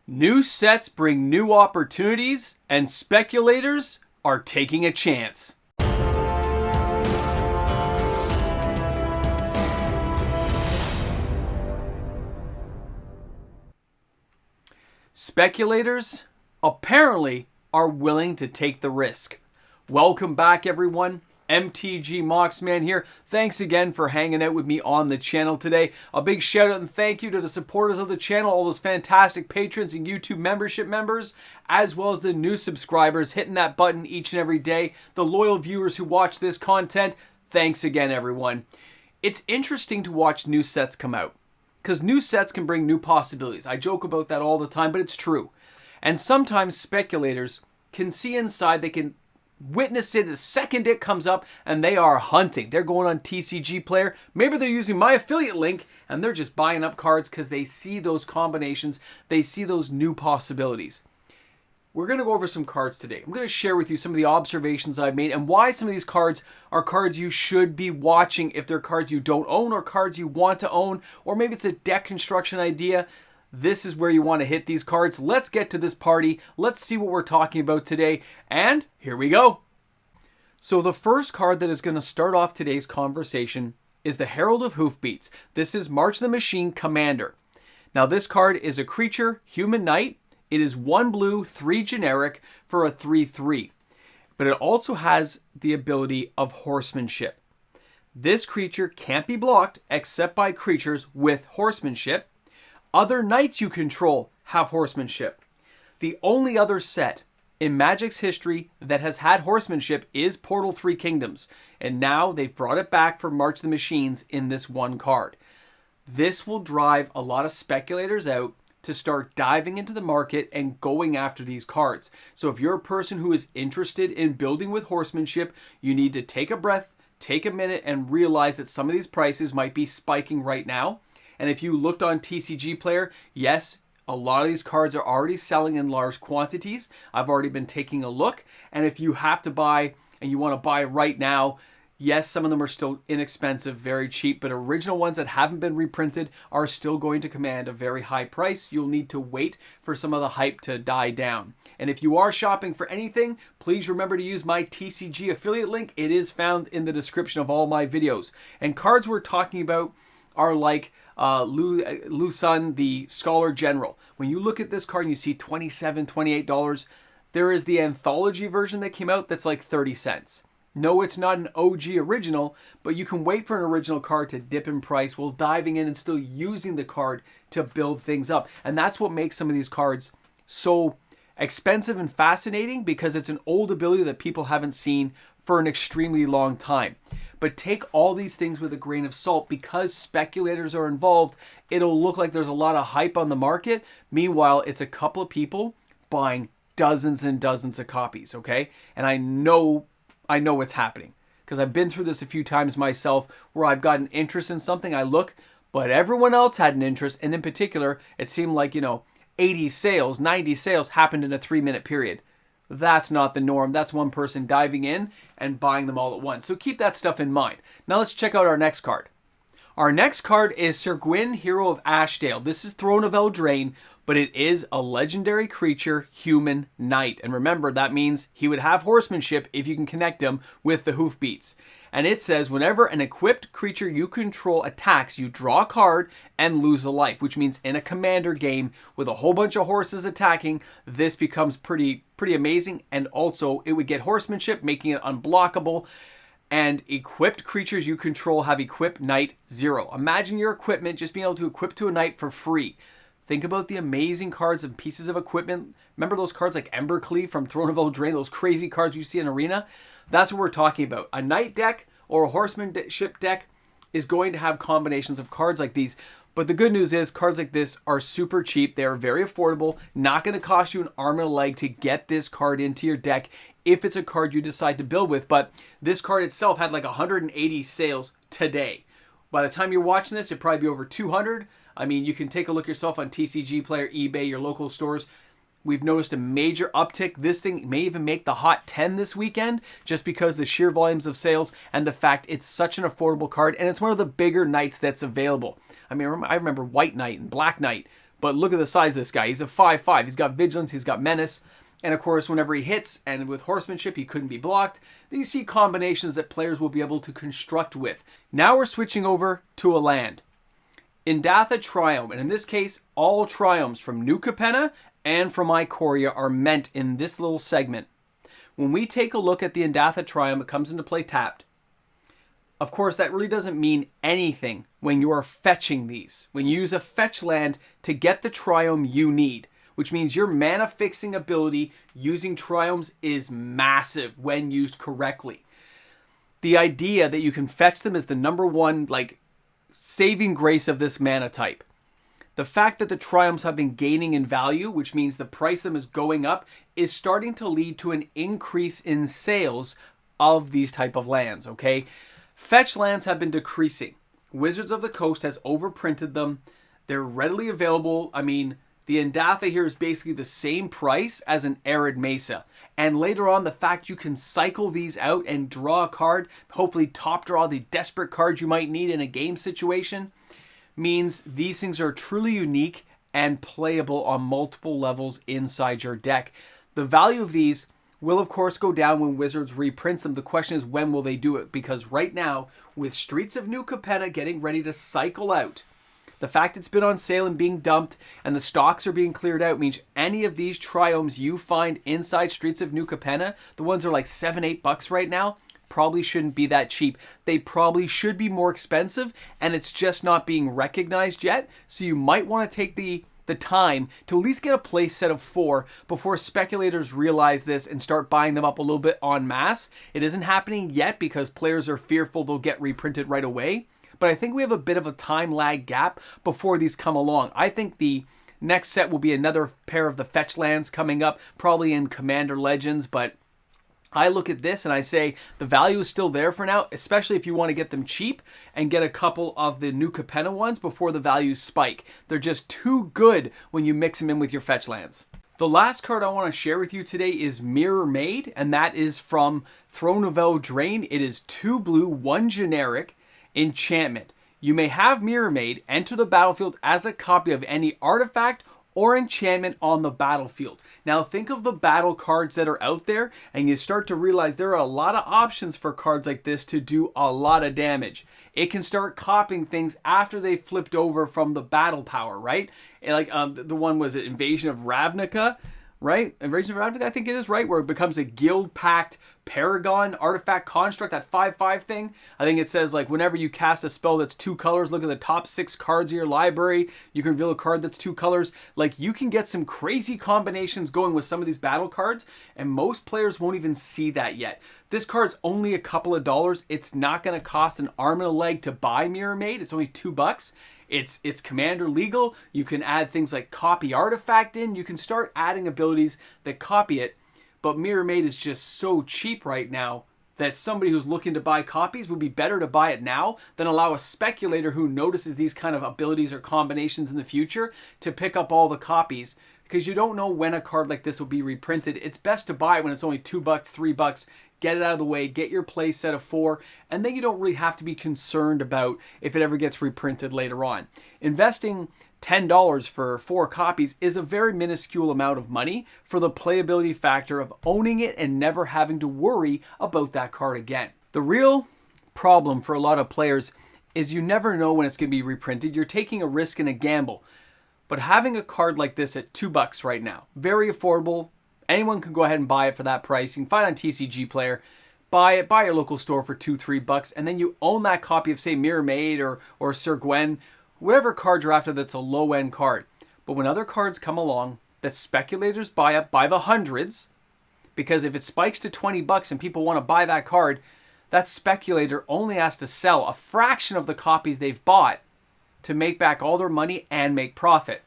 New sets bring new opportunities, and speculators are taking a chance. Speculators apparently are willing to take the risk. Welcome back, everyone. MTG Moxman here. Thanks again for hanging out with me on the channel today. A big shout out and thank you to the supporters of the channel, all those fantastic patrons and YouTube membership members, as well as the new subscribers hitting that button each and every day. The loyal viewers who watch this content, thanks again, everyone. It's interesting to watch new sets come out because new sets can bring new possibilities. I joke about that all the time, but it's true. And sometimes speculators can see inside, they can witness it the second it comes up, and they are hunting. They're going on TCG Player. Maybe they're using my affiliate link and they're just buying up cards because they see those combinations. They see those new possibilities. We're going to go over some cards today. I'm going to share with you some of the observations I've made and why some of these cards are cards you should be watching if they're cards you don't own or cards you want to own, or maybe it's a deck construction idea. This is where you want to hit these cards. Let's get to this party. Let's see what we're talking about today. And here we go. So the first card that is going to start off today's conversation is the Herald of Hoofbeats. This is March the Machine Commander. Now this card is a creature, human knight. It is 1 blue, 3 generic for a 3/3. But it also has the ability of Horsemanship. This creature can't be blocked except by creatures with Horsemanship. Other knights you control have Horsemanship. The only other set in Magic's history that has had Horsemanship is Portal 3 Kingdoms. And now they've brought it back for March the Machines in this one card. This will drive a lot of speculators out to start diving into the market and going after these cards. So if you're a person who is interested in building with Horsemanship, you need to take a breath, take a minute, and realize that some of these prices might be spiking right now. And if you looked on TCG Player, yes, a lot of these cards are already selling in large quantities. I've already been taking a look. And if you have to buy and you want to buy right now, yes, some of them are still inexpensive, very cheap, but original ones that haven't been reprinted are still going to command a very high price. You'll need to wait for some of the hype to die down. And if you are shopping for anything, please remember to use my TCG affiliate link. It is found in the description of all my videos. And cards we're talking about are like Lu Sun, the Scholar General. When you look at this card and you see $27, $28, there is the anthology version that came out that's like 30 cents. No, it's not an OG original, but you can wait for an original card to dip in price while diving in and still using the card to build things up. And that's what makes some of these cards so expensive and fascinating, because it's an old ability that people haven't seen for an extremely long time. But take all these things with a grain of salt. Because speculators are involved, it'll look like there's a lot of hype on the market. Meanwhile, it's a couple of people buying dozens and dozens of copies, okay? And I know what's happening because I've been through this a few times myself where I've got an interest in something, I look, but everyone else had an interest. And in particular, it seemed like, 80 sales, 90 sales happened in a 3-minute period. That's not the norm. That's one person diving in and buying them all at once. So keep that stuff in mind. Now let's check out our next card. Our next card is Sir Gwyn, Hero of Ashdale. This is Throne of Eldraine, but it is a legendary creature, human knight. And remember, that means he would have Horsemanship if you can connect him with the Hoofbeats. And it says, whenever an equipped creature you control attacks, you draw a card and lose a life, which means in a commander game with a whole bunch of horses attacking, this becomes pretty amazing. And also, it would get Horsemanship, making it unblockable. And equipped creatures you control have equipped knight 0. Imagine your equipment just being able to equip to a knight for free. Think about the amazing cards and pieces of equipment. Remember those cards like Embercleave from Throne of Eldraine, those crazy cards you see in Arena? That's what we're talking about. A knight deck or a horsemanship deck is going to have combinations of cards like these. But the good news is cards like this are super cheap. They are very affordable. Not going to cost you an arm and a leg to get this card into your deck if it's a card you decide to build with. But this card itself had like 180 sales today. By the time you're watching this, it'd probably be over 200. I mean, you can take a look yourself on TCG Player, eBay, your local stores. We've noticed a major uptick. This thing may even make the Hot 10 this weekend just because the sheer volumes of sales and the fact it's such an affordable card, and it's one of the bigger knights that's available. I mean, I remember White Knight and Black Knight, But look at the size of this guy. He's a 5/5. He's got Vigilance, he's got Menace. And of course, whenever he hits, and with Horsemanship, he couldn't be blocked, then you see combinations that players will be able to construct with. Now we're switching over to a land. Indatha Triome, and in this case, all Triomes from New Capenna and from Ikoria are meant in this little segment. When we take a look at the Indatha Triome, it comes into play tapped. Of course, that really doesn't mean anything when you are fetching these. When you use a fetch land to get the Triome you need, which means your mana fixing ability using Triomes is massive when used correctly. The idea that you can fetch them is the number one, saving grace of this mana type. The fact that the Triomes have been gaining in value, which means the price of them is going up, is starting to lead to an increase in sales of these type of lands, okay? Fetch lands have been decreasing. Wizards of the Coast has overprinted them. They're readily available. I mean, the Indatha here is basically the same price as an Arid Mesa. And later on, the fact you can cycle these out and draw a card, hopefully top draw the desperate cards you might need in a game situation, means these things are truly unique and playable on multiple levels inside your deck. The value of these will of course go down when Wizards reprints them. The question is, when will they do it? Because right now, with Streets of New Capenna getting ready to cycle out, the fact it's been on sale and being dumped and the stocks are being cleared out means any of these Triomes you find inside Streets of New Capenna, the ones that are like $7-8 right now, probably shouldn't be that cheap. They probably should be more expensive, and it's just not being recognized yet. So you might want to take the time to at least get a play set of 4 before speculators realize this and start buying them up a little bit en masse. It isn't happening yet because players are fearful they'll get reprinted right away. But I think we have a bit of a time lag gap before these come along. I think the next set will be another pair of the fetch lands coming up, probably in Commander Legends, but I look at this and I say the value is still there for now, especially if you want to get them cheap and get a couple of the New Capenna ones before the values spike. They're just too good when you mix them in with your fetch lands. The last card I want to share with you today is Mirror Maid, and that is from Throne of Eldraine. It is 2 blue, 1 generic enchantment. You may have Mirror Maid enter the battlefield as a copy of any artifact or enchantment on the battlefield. Now think of the battle cards that are out there, and you start to realize there are a lot of options for cards like this to do a lot of damage. It can start copying things after they flipped over from the battle power, right? Like the one, was it Invasion of Ravnica? Right? Invasion of Ravnica, I think it is, right? Where it becomes a guild-packed Paragon artifact construct, that 5/5 thing. I think it says, like, whenever you cast a spell that's 2 colors, look at the top 6 cards of your library. You can reveal a card that's 2 colors. Like, you can get some crazy combinations going with some of these battle cards, and most players won't even see that yet. This card's only a couple of dollars. It's not going to cost an arm and a leg to buy Mirror Maid. It's only $2. It's Commander legal. You can add things like copy artifact in. You can start adding abilities that copy it. But Mirror Maid is just so cheap right now that somebody who's looking to buy copies would be better to buy it now than allow a speculator who notices these kind of abilities or combinations in the future to pick up all the copies, because you don't know when a card like this will be reprinted. It's best to buy it when it's only $2, $3. Get it out of the way, get your play set of 4, and then you don't really have to be concerned about if it ever gets reprinted later on. Investing $10 for 4 copies is a very minuscule amount of money for the playability factor of owning it and never having to worry about that card again. The real problem for a lot of players is you never know when it's going to be reprinted. You're taking a risk and a gamble. But having a card like this at $2 right now, very affordable. Anyone can go ahead and buy it for that price. You can find it on TCG Player. Buy it, buy your local store for $2, $3, and then you own that copy of, say, Mirror Maid or Sir Gwen, whatever card you're after that's a low-end card. But when other cards come along that speculators buy up by the hundreds, because if it spikes to $20 and people want to buy that card, that speculator only has to sell a fraction of the copies they've bought to make back all their money and make profit.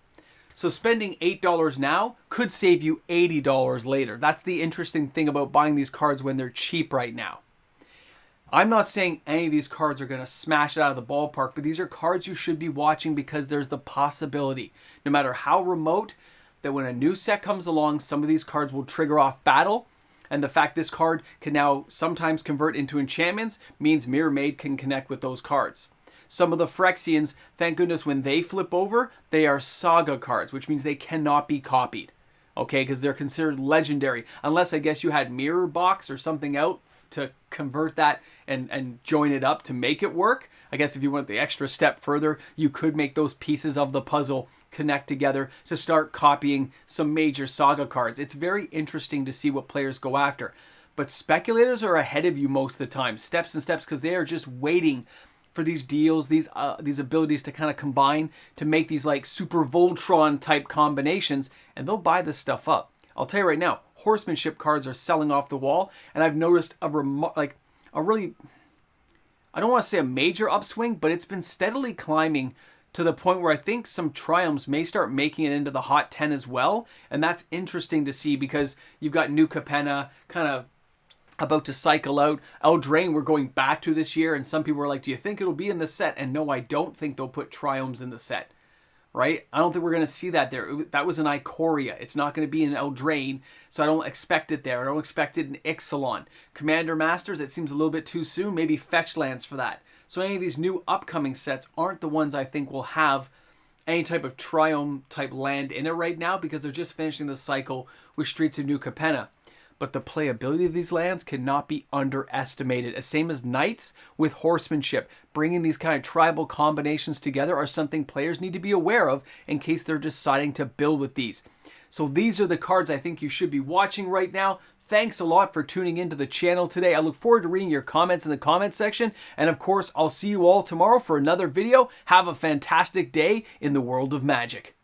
So spending $8 now could save you $80 later. That's the interesting thing about buying these cards when they're cheap right now. I'm not saying any of these cards are going to smash it out of the ballpark, but these are cards you should be watching because there's the possibility, no matter how remote, that when a new set comes along, some of these cards will trigger off battle. And the fact this card can now sometimes convert into enchantments means Mirror Maid can connect with those cards. Some of the Phyrexians, thank goodness, when they flip over, they are saga cards, which means they cannot be copied. Okay, because they're considered legendary. Unless, I guess, you had Mirror Box or something out to convert that and join it up to make it work. I guess if you went the extra step further, you could make those pieces of the puzzle connect together to start copying some major saga cards. It's very interesting to see what players go after. But speculators are ahead of you most of the time, steps and steps, because they are just waiting for these deals, these abilities to kind of combine to make these like Super Voltron type combinations, and they'll buy this stuff up. I'll tell you right now, Horsemanship cards are selling off the wall, and I've noticed a really, I don't want to say a major upswing, but it's been steadily climbing to the point where I think some Triumphs may start making it into the Hot 10 as well, and that's interesting to see because you've got New Capenna kind of about to cycle out. Eldraine we're going back to this year, and some people are like, do you think it'll be in the set? And no, I don't think they'll put Triumphs in the set, right? I don't think we're going to see that there. That was an Ikoria. It's not going to be an Eldraine, so I don't expect it there. I don't expect it in Ixalan. Commander Masters, it seems a little bit too soon. Maybe fetch lands for that. So any of these new upcoming sets aren't the ones I think will have any type of Triumph type land in it right now because they're just finishing the cycle with Streets of New Capenna. But the playability of these lands cannot be underestimated. Same as Knights with Horsemanship. Bringing these kind of tribal combinations together are something players need to be aware of in case they're deciding to build with these. So these are the cards I think you should be watching right now. Thanks a lot for tuning into the channel today. I look forward to reading your comments in the comment section. And of course, I'll see you all tomorrow for another video. Have a fantastic day in the world of Magic.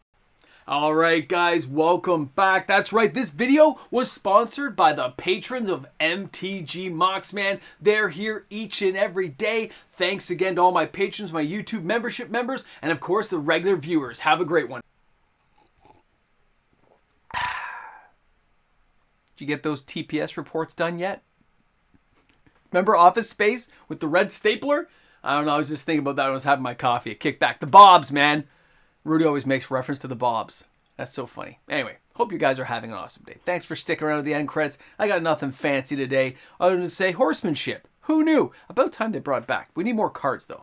All right, guys, welcome back. That's right, this video was sponsored by the patrons of MTG Moxman. They're here each and every day. Thanks again to all my patrons, my YouTube membership members, and of course, the regular viewers. Have a great one. Did you get those TPS reports done yet? Remember Office Space with the red stapler? I don't know, I was just thinking about that when I was having my coffee. A kickback. The Bobs, man. Rudy always makes reference to the Bobs. That's so funny. Anyway, hope you guys are having an awesome day. Thanks for sticking around to the end credits. I got nothing fancy today other than to say Horsemanship. Who knew? About time they brought it back. We need more cards, though.